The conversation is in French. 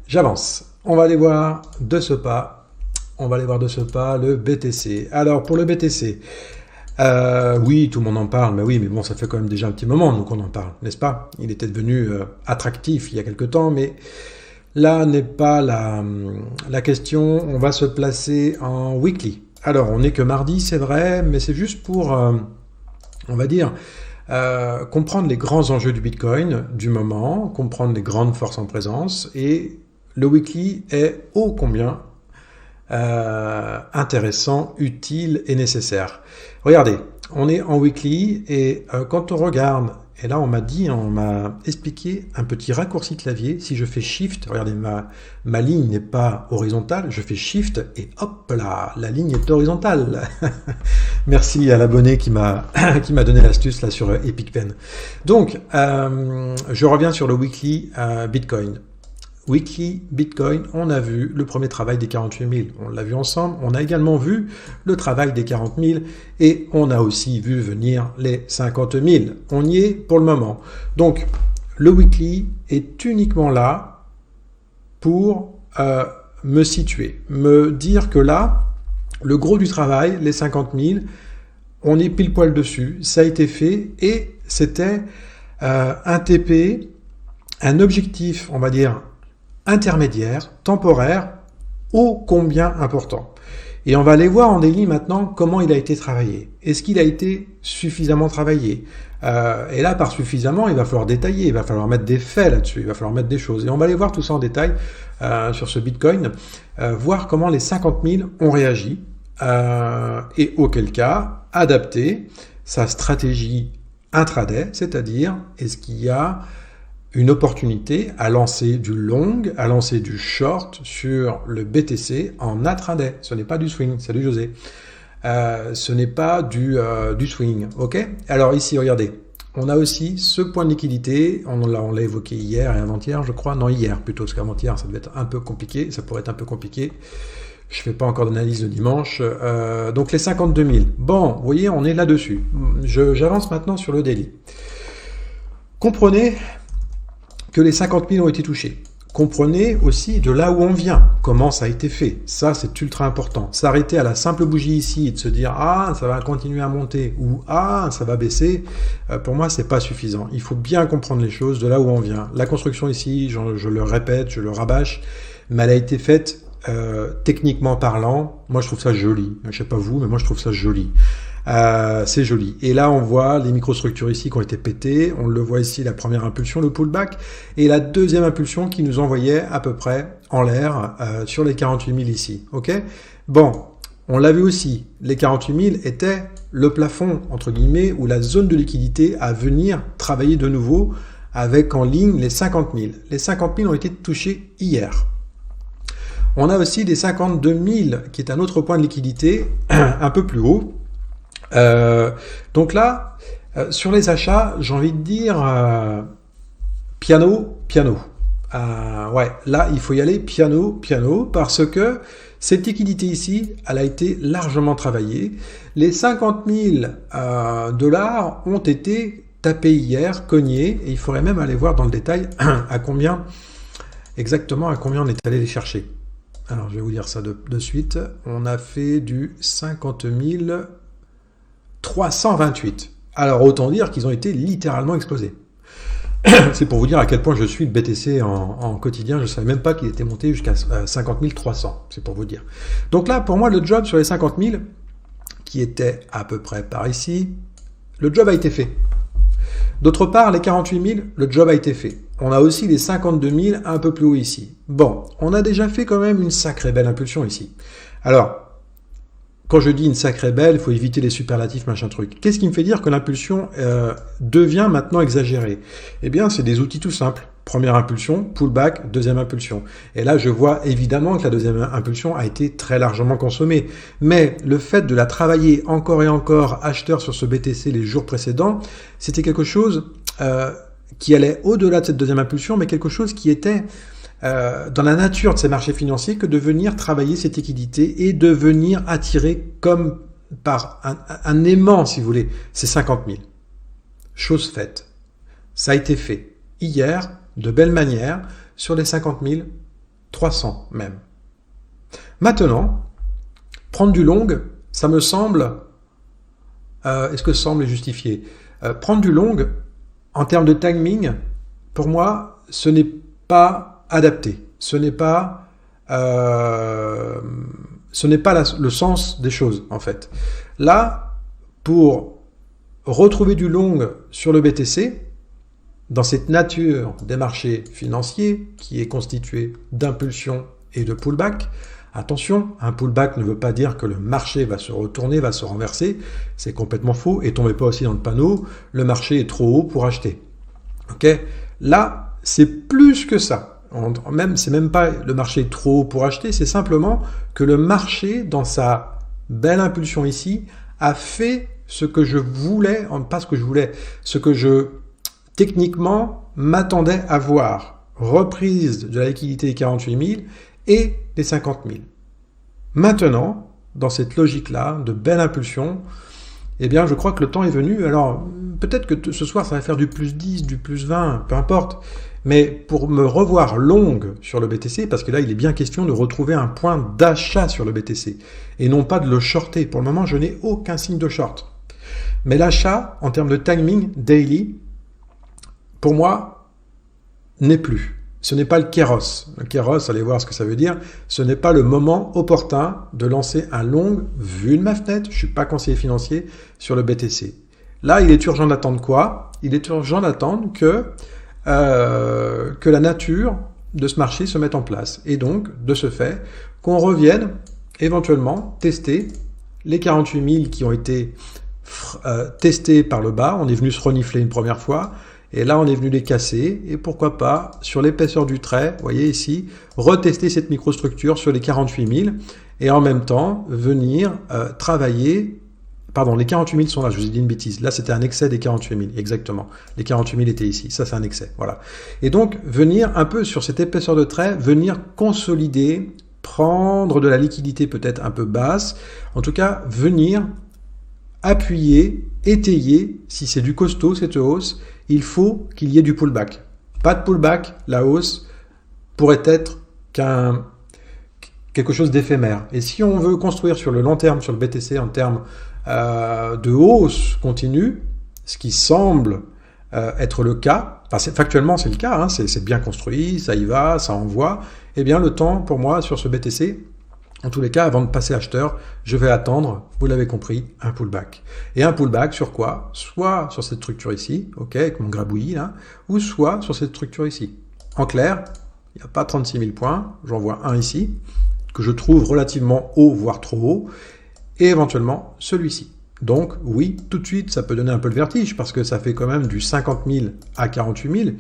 J'avance. On va aller voir de ce pas. On va aller voir de ce pas le BTC. Alors, pour le BTC, oui, tout le monde en parle, mais oui, mais bon, ça fait quand même déjà un petit moment, donc on en parle, n'est-ce pas? Il était devenu attractif il y a quelque temps, mais là n'est pas la question. On va se placer en weekly. Alors, on n'est que mardi, c'est vrai, mais c'est juste pour, on va dire, comprendre les grands enjeux du Bitcoin du moment, comprendre les grandes forces en présence, et le weekly est ô combien intéressant, utile et nécessaire. Regardez, on est en weekly et quand on regarde, et là on m'a expliqué un petit raccourci clavier. Si je fais Shift, regardez, ma ligne n'est pas horizontale, je fais Shift et hop là, la ligne est horizontale. Merci à l'abonné qui m'a donné l'astuce là sur EpicPen. Donc, je reviens sur le weekly Bitcoin. Weekly Bitcoin, on a vu le premier travail des 48 000. On l'a vu ensemble. On a également vu le travail des 40 000 et on a aussi vu venir les 50 000. On y est pour le moment. Donc, le weekly est uniquement là pour me situer, me dire que là, le gros du travail, les 50 000, on est pile poil dessus. Ça a été fait et c'était un TP, un objectif, on va dire, intermédiaire, temporaire, ô combien important. Et on va aller voir en daily maintenant comment il a été travaillé. Est-ce qu'il a été suffisamment travaillé? Et là, par suffisamment, il va falloir détailler, il va falloir mettre des faits là-dessus, il va falloir mettre des choses. Et on va aller voir tout ça en détail sur ce Bitcoin, voir comment les 50 000 ont réagi, et auquel cas, adapter sa stratégie intraday, c'est-à-dire, est-ce qu'il y a une opportunité à lancer du long, à lancer du short sur le BTC en intraday. Ce n'est pas du swing, salut José. Ce n'est pas du swing, ok? Alors ici, regardez, on a aussi ce point de liquidité, on l'a évoqué hier et avant-hier, je crois. Non, hier plutôt, parce qu'avant-hier, ça devait être un peu compliqué, ça pourrait être un peu compliqué. Je fais pas encore d'analyse le dimanche. Donc les 52 000. Bon, vous voyez, on est là-dessus. J'avance maintenant sur le daily. Comprenez que les 50 000 ont été touchés. Comprenez aussi de là où on vient, comment ça a été fait. Ça, c'est ultra important. S'arrêter à la simple bougie ici et de se dire « Ah, ça va continuer à monter » ou « Ah, ça va baisser », pour moi, c'est pas suffisant. Il faut bien comprendre les choses de là où on vient. La construction ici, je le répète, je le rabâche, mais elle a été faite techniquement parlant. Moi, je trouve ça joli. Je sais pas vous, mais moi, je trouve ça joli. C'est joli. Et là, on voit les microstructures ici qui ont été pétées. On le voit ici, la première impulsion, le pullback. Et la deuxième impulsion qui nous envoyait à peu près en l'air sur les 48 000 ici. Ok? Bon, on l'a vu aussi. Les 48 000 étaient le plafond, entre guillemets, ou la zone de liquidité à venir travailler de nouveau avec en ligne les 50 000. Les 50 000 ont été touchés hier. On a aussi les 52 000 qui est un autre point de liquidité un peu plus haut. Donc là, sur les achats, j'ai envie de dire piano. Ouais, là, il faut y aller piano, parce que cette liquidité ici, elle a été largement travaillée. Les 50 000 dollars ont été tapés hier, cognés, et il faudrait même aller voir dans le détail exactement à combien on est allé les chercher. Alors, je vais vous dire ça de suite. On a fait du 50 328. Alors, autant dire qu'ils ont été littéralement explosés. C'est pour vous dire à quel point je suis le BTC en quotidien. Je ne savais même pas qu'il était monté jusqu'à 50 300. C'est pour vous dire. Donc là, pour moi, le job sur les 50 000, qui était à peu près par ici, le job a été fait. D'autre part, les 48 000, le job a été fait. On a aussi les 52 000 un peu plus haut ici. Bon, on a déjà fait quand même une sacrée belle impulsion ici. Alors, quand je dis une sacrée belle, il faut éviter les superlatifs, machin truc. Qu'est-ce qui me fait dire que l'impulsion devient maintenant exagérée? Eh bien, c'est des outils tout simples. Première impulsion, pullback, deuxième impulsion. Et là, je vois évidemment que la deuxième impulsion a été très largement consommée. Mais le fait de la travailler encore et encore, acheteur sur ce BTC les jours précédents, c'était quelque chose qui allait au-delà de cette deuxième impulsion, mais quelque chose qui était dans la nature de ces marchés financiers que de venir travailler cette liquidité et de venir attirer comme par un aimant, si vous voulez, ces 50 000. Chose faite. Ça a été fait hier, de belle manière, sur les 50 000 300 même. Maintenant, prendre du long, ça me semble... est-ce que semble est justifié? Prendre du long, en termes de timing, pour moi, ce n'est pas adapté. Ce n'est pas le sens des choses, en fait. Là, pour retrouver du long sur le BTC, dans cette nature des marchés financiers, qui est constituée d'impulsion et de pullback, attention, un pullback ne veut pas dire que le marché va se retourner, va se renverser, c'est complètement faux, et tombez pas aussi dans le panneau, le marché est trop haut pour acheter. Ok? Là, c'est plus que ça. C'est même pas le marché est trop haut pour acheter, c'est simplement que le marché, dans sa belle impulsion ici, a fait ce que je voulais, pas ce que je voulais, ce que je techniquement m'attendais à voir. Reprise de la liquidité des 48 000 et des 50 000. Maintenant, dans cette logique-là, de belle impulsion, eh bien, je crois que le temps est venu. Alors, peut-être que ce soir, ça va faire du plus 10, du plus 20, peu importe. Mais pour me revoir longue sur le BTC, parce que là, il est bien question de retrouver un point d'achat sur le BTC, et non pas de le shorter. Pour le moment, je n'ai aucun signe de short. Mais l'achat, en termes de timing, daily, pour moi, n'est plus. Ce n'est pas le kéros. Le kéros, allez voir ce que ça veut dire. Ce n'est pas le moment opportun de lancer un long, vu de ma fenêtre, je ne suis pas conseiller financier, sur le BTC. Là, il est urgent d'attendre quoi? Il est urgent d'attendre que la nature de ce marché se mette en place. Et donc, de ce fait, qu'on revienne éventuellement tester les 48 000 qui ont été testés par le bas. On est venu se renifler une première fois. Et là, on est venu les casser, et pourquoi pas, sur l'épaisseur du trait, vous voyez ici, retester cette microstructure sur les 48 000, et en même temps, venir travailler, pardon, les 48 000 sont là, je vous ai dit une bêtise, là c'était un excès des 48 000, exactement, les 48 000 étaient ici, ça c'est un excès, voilà. Et donc, venir un peu sur cette épaisseur de trait, venir consolider, prendre de la liquidité peut-être un peu basse, en tout cas, venir appuyer, étayer, si c'est du costaud cette hausse, il faut qu'il y ait du pullback. Pas de pullback, la hausse pourrait être quelque chose d'éphémère. Et si on veut construire sur le long terme, sur le BTC, en termes de hausse continue, ce qui semble être le cas, factuellement c'est le cas, hein, c'est bien construit, ça y va, ça envoie, eh bien le temps pour moi sur ce BTC, en tous les cas, avant de passer acheteur, je vais attendre, vous l'avez compris, un pullback. Et un pullback sur quoi? Soit sur cette structure ici, ok, avec mon grabouillis là, ou soit sur cette structure ici. En clair, il n'y a pas 36 000 points, j'en vois un ici, que je trouve relativement haut, voire trop haut, et éventuellement celui-ci. Donc oui, tout de suite, ça peut donner un peu le vertige, parce que ça fait quand même du 50 000 à 48 000,